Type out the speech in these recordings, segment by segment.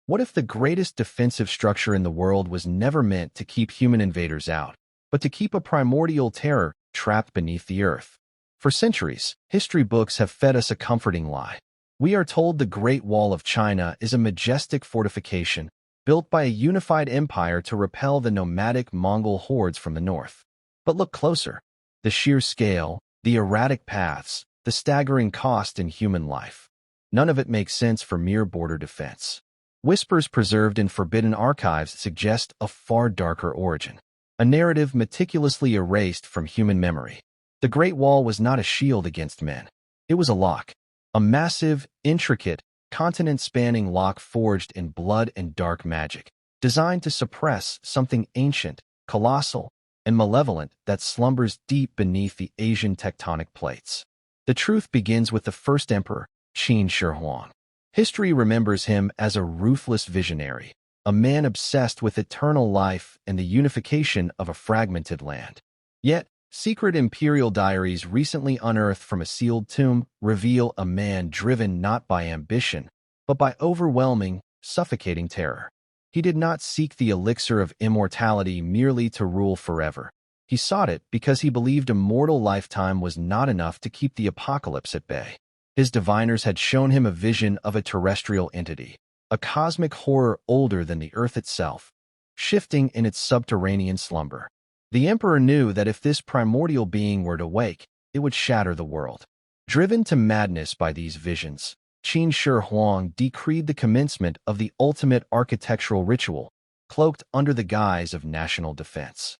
What if the greatest defensive structure in the world was never meant to keep human invaders out, but to keep a primordial terror trapped beneath the earth? For centuries, history books have fed us a comforting lie. We are told the Great Wall of China is a majestic fortification built by a unified empire to repel the nomadic Mongol hordes from the north. But look closer. The sheer scale, the erratic paths, the staggering cost in human life. None of it makes sense for mere border defense. Whispers preserved in forbidden archives suggest a far darker origin, a narrative meticulously erased from human memory. The Great Wall was not a shield against men. It was a lock, a massive, intricate, continent-spanning lock forged in blood and dark magic, designed to suppress something ancient, colossal, and malevolent that slumbers deep beneath the Asian tectonic plates. The truth begins with the first emperor, Qin Shi Huang. History remembers him as a ruthless visionary, a man obsessed with eternal life and the unification of a fragmented land. Yet, secret imperial diaries recently unearthed from a sealed tomb reveal a man driven not by ambition, but by overwhelming, suffocating terror. He did not seek the elixir of immortality merely to rule forever. He sought it because he believed a mortal lifetime was not enough to keep the apocalypse at bay. His diviners had shown him a vision of a terrestrial entity, a cosmic horror older than the earth itself, shifting in its subterranean slumber. The emperor knew that if this primordial being were to wake, it would shatter the world. Driven to madness by these visions, Qin Shi Huang decreed the commencement of the ultimate architectural ritual, cloaked under the guise of national defense.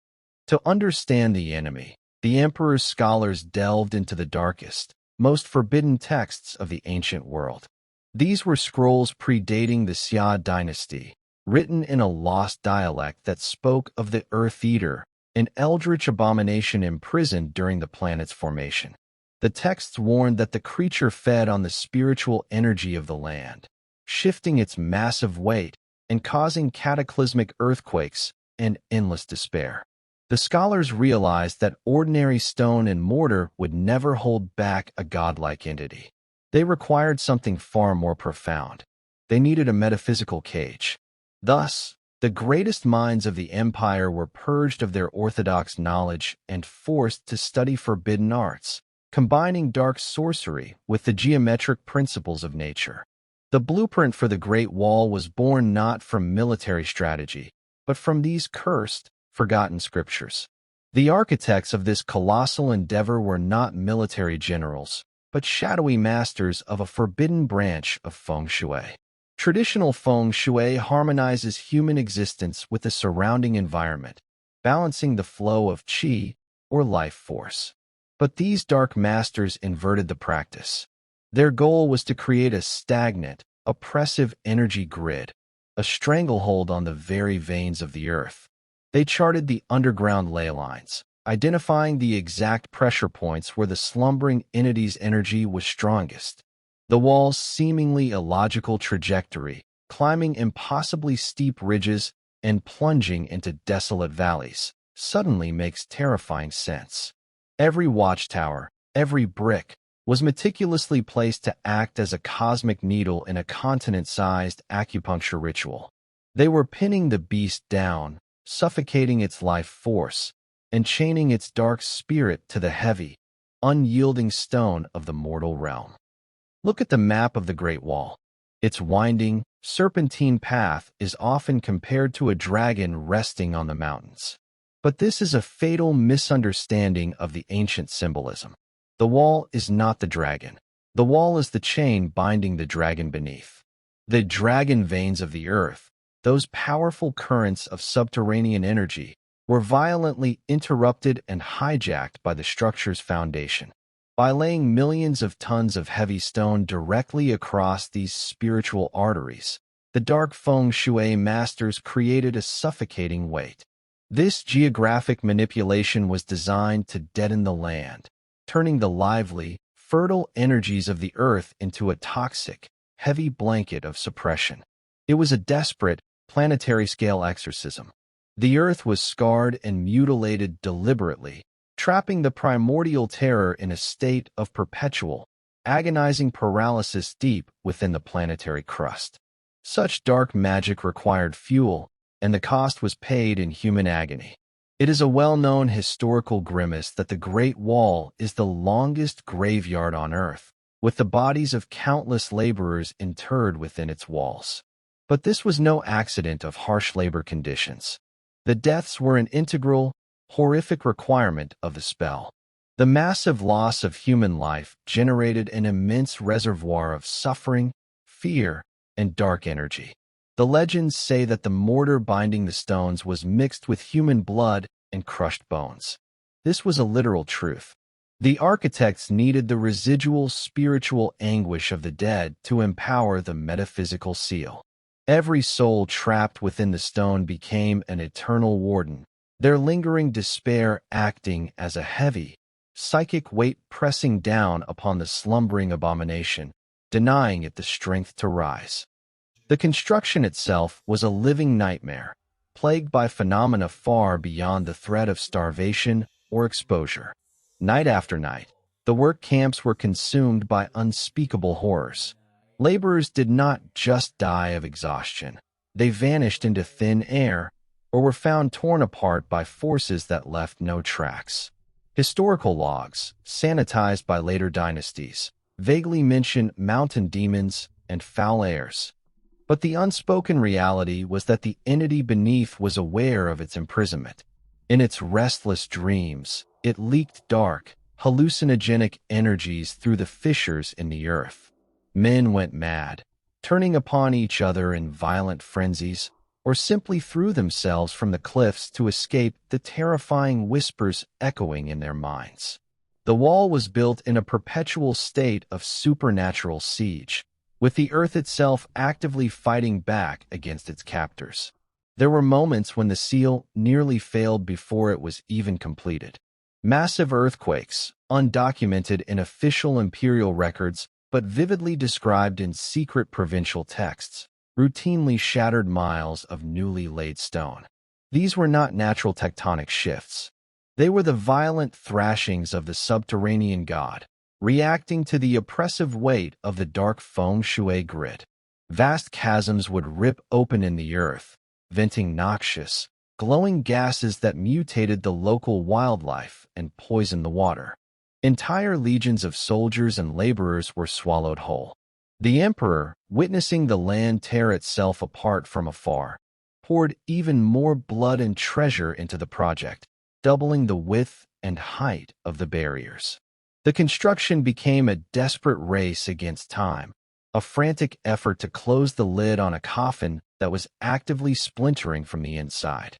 To understand the enemy, the emperor's scholars delved into the darkest, most forbidden texts of the ancient world. These were scrolls predating the Xia dynasty, written in a lost dialect that spoke of the Earth Eater, an eldritch abomination imprisoned during the planet's formation. The texts warned that the creature fed on the spiritual energy of the land, shifting its massive weight and causing cataclysmic earthquakes and endless despair. The scholars realized that ordinary stone and mortar would never hold back a godlike entity. They required something far more profound. They needed a metaphysical cage. Thus, the greatest minds of the empire were purged of their orthodox knowledge and forced to study forbidden arts, combining dark sorcery with the geometric principles of nature. The blueprint for the Great Wall was born not from military strategy, but from these cursed, forgotten scriptures. The architects of this colossal endeavor were not military generals, but shadowy masters of a forbidden branch of feng shui. Traditional feng shui harmonizes human existence with the surrounding environment, balancing the flow of qi, or life force. But these dark masters inverted the practice. Their goal was to create a stagnant, oppressive energy grid, a stranglehold on the very veins of the earth. They charted the underground ley lines, identifying the exact pressure points where the slumbering entity's energy was strongest. The wall's seemingly illogical trajectory, climbing impossibly steep ridges and plunging into desolate valleys, suddenly makes terrifying sense. Every watchtower, every brick, was meticulously placed to act as a cosmic needle in a continent-sized acupuncture ritual. They were pinning the beast down, suffocating its life force, and chaining its dark spirit to the heavy, unyielding stone of the mortal realm. Look at the map of the Great Wall. Its winding, serpentine path is often compared to a dragon resting on the mountains. But this is a fatal misunderstanding of the ancient symbolism. The wall is not the dragon. The wall is the chain binding the dragon beneath. The dragon veins of the earth, those powerful currents of subterranean energy, were violently interrupted and hijacked by the structure's foundation. By laying millions of tons of heavy stone directly across these spiritual arteries, the dark feng shui masters created a suffocating weight. This geographic manipulation was designed to deaden the land, turning the lively, fertile energies of the earth into a toxic, heavy blanket of suppression. It was a desperate, planetary-scale exorcism. The earth was scarred and mutilated deliberately, trapping the primordial terror in a state of perpetual, agonizing paralysis deep within the planetary crust. Such dark magic required fuel, and the cost was paid in human agony. It is a well-known historical grimace that the Great Wall is the longest graveyard on Earth, with the bodies of countless laborers interred within its walls. But this was no accident of harsh labor conditions. The deaths were an integral, horrific requirement of the spell. The massive loss of human life generated an immense reservoir of suffering, fear, and dark energy. The legends say that the mortar binding the stones was mixed with human blood and crushed bones. This was a literal truth. The architects needed the residual spiritual anguish of the dead to empower the metaphysical seal. Every soul trapped within the stone became an eternal warden, their lingering despair acting as a heavy, psychic weight pressing down upon the slumbering abomination, denying it the strength to rise. The construction itself was a living nightmare, plagued by phenomena far beyond the threat of starvation or exposure. Night after night, the work camps were consumed by unspeakable horrors. Laborers did not just die of exhaustion. They vanished into thin air or were found torn apart by forces that left no tracks. Historical logs, sanitized by later dynasties, vaguely mention mountain demons and foul airs. But the unspoken reality was that the entity beneath was aware of its imprisonment. In its restless dreams, it leaked dark, hallucinogenic energies through the fissures in the earth. Men went mad, turning upon each other in violent frenzies, or simply threw themselves from the cliffs to escape the terrifying whispers echoing in their minds. The wall was built in a perpetual state of supernatural siege, with the earth itself actively fighting back against its captors. There were moments when the seal nearly failed before it was even completed. Massive earthquakes, undocumented in official imperial records but vividly described in secret provincial texts, routinely shattered miles of newly laid stone. These were not natural tectonic shifts. They were the violent thrashings of the subterranean god, reacting to the oppressive weight of the dark feng shui grid. Vast chasms would rip open in the earth, venting noxious, glowing gases that mutated the local wildlife and poisoned the water. Entire legions of soldiers and laborers were swallowed whole. The emperor, witnessing the land tear itself apart from afar, poured even more blood and treasure into the project, doubling the width and height of the barriers. The construction became a desperate race against time, a frantic effort to close the lid on a coffin that was actively splintering from the inside.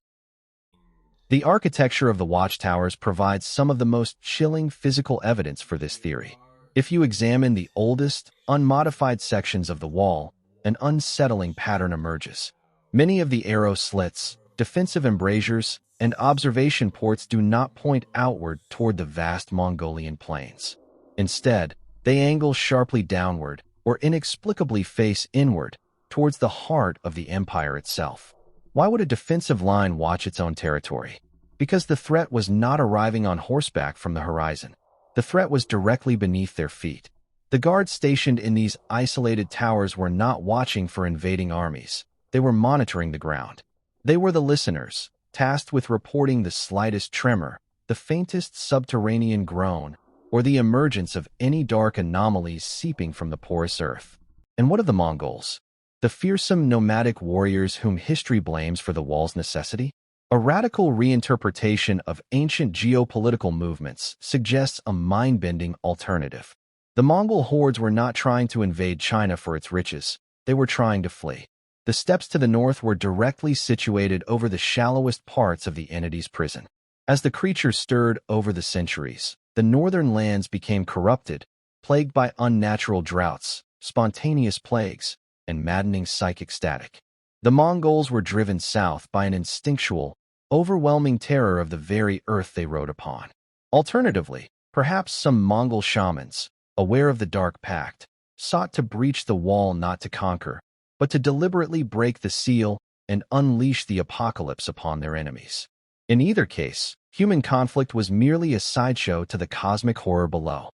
The architecture of the watchtowers provides some of the most chilling physical evidence for this theory. If you examine the oldest, unmodified sections of the wall, an unsettling pattern emerges. Many of the arrow slits, defensive embrasures, and observation ports do not point outward toward the vast Mongolian plains. Instead, they angle sharply downward or inexplicably face inward towards the heart of the empire itself. Why would a defensive line watch its own territory? Because the threat was not arriving on horseback from the horizon. The threat was directly beneath their feet. The guards stationed in these isolated towers were not watching for invading armies. They were monitoring the ground. They were the listeners, tasked with reporting the slightest tremor, the faintest subterranean groan, or the emergence of any dark anomalies seeping from the porous earth. And what of the Mongols? The fearsome nomadic warriors whom history blames for the wall's necessity? A radical reinterpretation of ancient geopolitical movements suggests a mind-bending alternative. The Mongol hordes were not trying to invade China for its riches. They were trying to flee. The steppes to the north were directly situated over the shallowest parts of the entity's prison. As the creatures stirred over the centuries, the northern lands became corrupted, plagued by unnatural droughts, spontaneous plagues, and maddening psychic static. The Mongols were driven south by an instinctual, overwhelming terror of the very earth they rode upon. Alternatively, perhaps some Mongol shamans, aware of the Dark Pact, sought to breach the wall not to conquer, but to deliberately break the seal and unleash the apocalypse upon their enemies. In either case, human conflict was merely a sideshow to the cosmic horror below.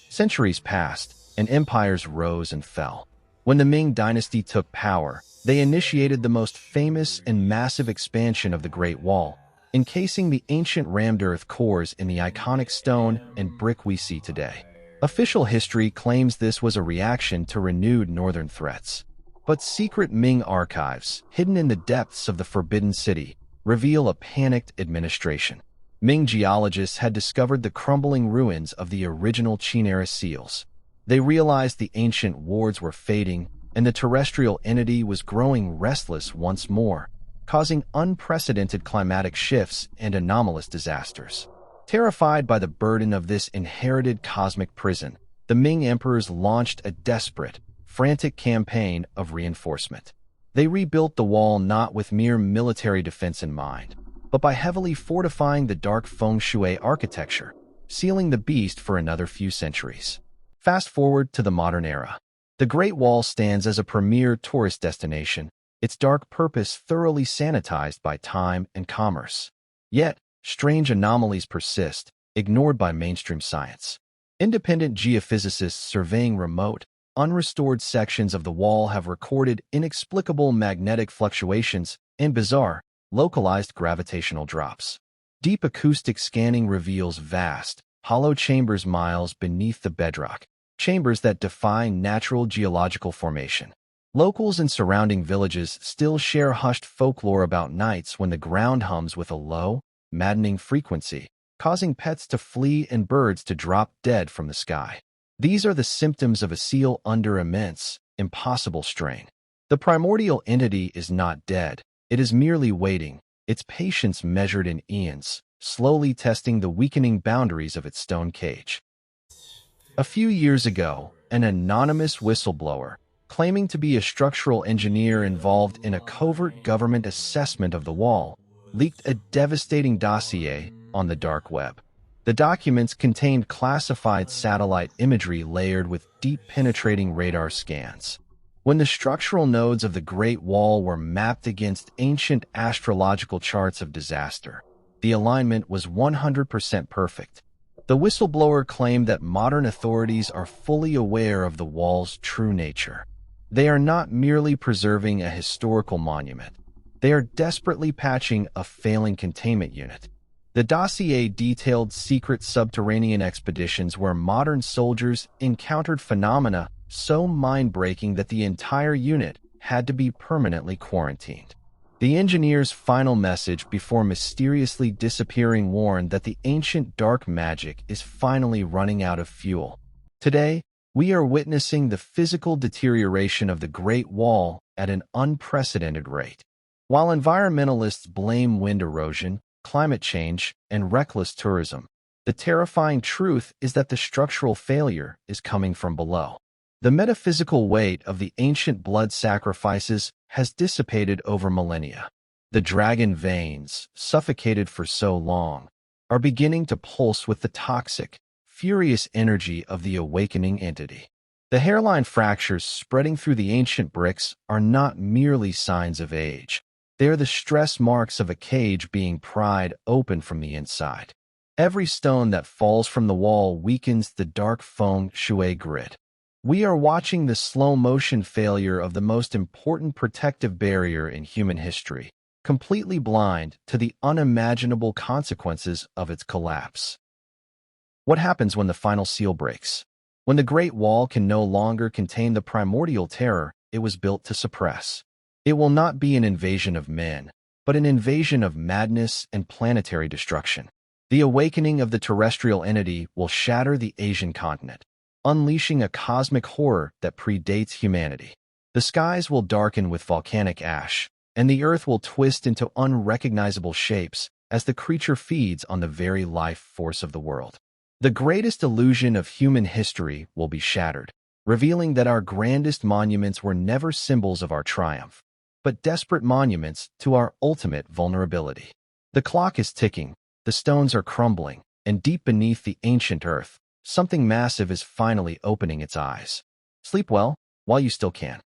Centuries passed, and empires rose and fell. When the Ming Dynasty took power, they initiated the most famous and massive expansion of the Great Wall, encasing the ancient rammed earth cores in the iconic stone and brick we see today. Official history claims this was a reaction to renewed northern threats. But secret Ming archives, hidden in the depths of the Forbidden City, reveal a panicked administration. Ming geologists had discovered the crumbling ruins of the original Qin-era seals. They realized the ancient wards were fading, and the terrestrial entity was growing restless once more, causing unprecedented climatic shifts and anomalous disasters. Terrified by the burden of this inherited cosmic prison, the Ming emperors launched a desperate, frantic campaign of reinforcement. They rebuilt the wall not with mere military defense in mind, but by heavily fortifying the dark feng shui architecture, sealing the beast for another few centuries. Fast forward to the modern era. The Great Wall stands as a premier tourist destination, its dark purpose thoroughly sanitized by time and commerce. Yet, strange anomalies persist, ignored by mainstream science. Independent geophysicists surveying remote, unrestored sections of the wall have recorded inexplicable magnetic fluctuations and bizarre, localized gravitational drops. Deep acoustic scanning reveals vast, hollow chambers miles beneath the bedrock, chambers that defy natural geological formation. Locals in surrounding villages still share hushed folklore about nights when the ground hums with a low, maddening frequency, causing pets to flee and birds to drop dead from the sky. These are the symptoms of a seal under immense, impossible strain. The primordial entity is not dead. It is merely waiting, its patience measured in eons, slowly testing the weakening boundaries of its stone cage. A few years ago, an anonymous whistleblower, claiming to be a structural engineer involved in a covert government assessment of the wall, leaked a devastating dossier on the dark web. The documents contained classified satellite imagery layered with deep penetrating radar scans. When the structural nodes of the Great Wall were mapped against ancient astrological charts of disaster, the alignment was 100% perfect. The whistleblower claimed that modern authorities are fully aware of the wall's true nature. They are not merely preserving a historical monument. They are desperately patching a failing containment unit. The dossier detailed secret subterranean expeditions where modern soldiers encountered phenomena so mind-breaking that the entire unit had to be permanently quarantined. The engineer's final message before mysteriously disappearing warned that the ancient dark magic is finally running out of fuel. Today, we are witnessing the physical deterioration of the Great Wall at an unprecedented rate. While environmentalists blame wind erosion, climate change, and reckless tourism, the terrifying truth is that the structural failure is coming from below. The metaphysical weight of the ancient blood sacrifices has dissipated over millennia. The dragon veins, suffocated for so long, are beginning to pulse with the toxic, furious energy of the awakening entity. The hairline fractures spreading through the ancient bricks are not merely signs of age. They are the stress marks of a cage being pried open from the inside. Every stone that falls from the wall weakens the dark feng shui grid. We are watching the slow-motion failure of the most important protective barrier in human history, completely blind to the unimaginable consequences of its collapse. What happens when the final seal breaks? When the Great Wall can no longer contain the primordial terror it was built to suppress. It will not be an invasion of men, but an invasion of madness and planetary destruction. The awakening of the terrestrial entity will shatter the Asian continent, unleashing a cosmic horror that predates humanity. The skies will darken with volcanic ash, and the earth will twist into unrecognizable shapes as the creature feeds on the very life force of the world. The greatest illusion of human history will be shattered, revealing that our grandest monuments were never symbols of our triumph, but desperate monuments to our ultimate vulnerability. The clock is ticking, the stones are crumbling, and deep beneath the ancient earth, something massive is finally opening its eyes. Sleep well while you still can.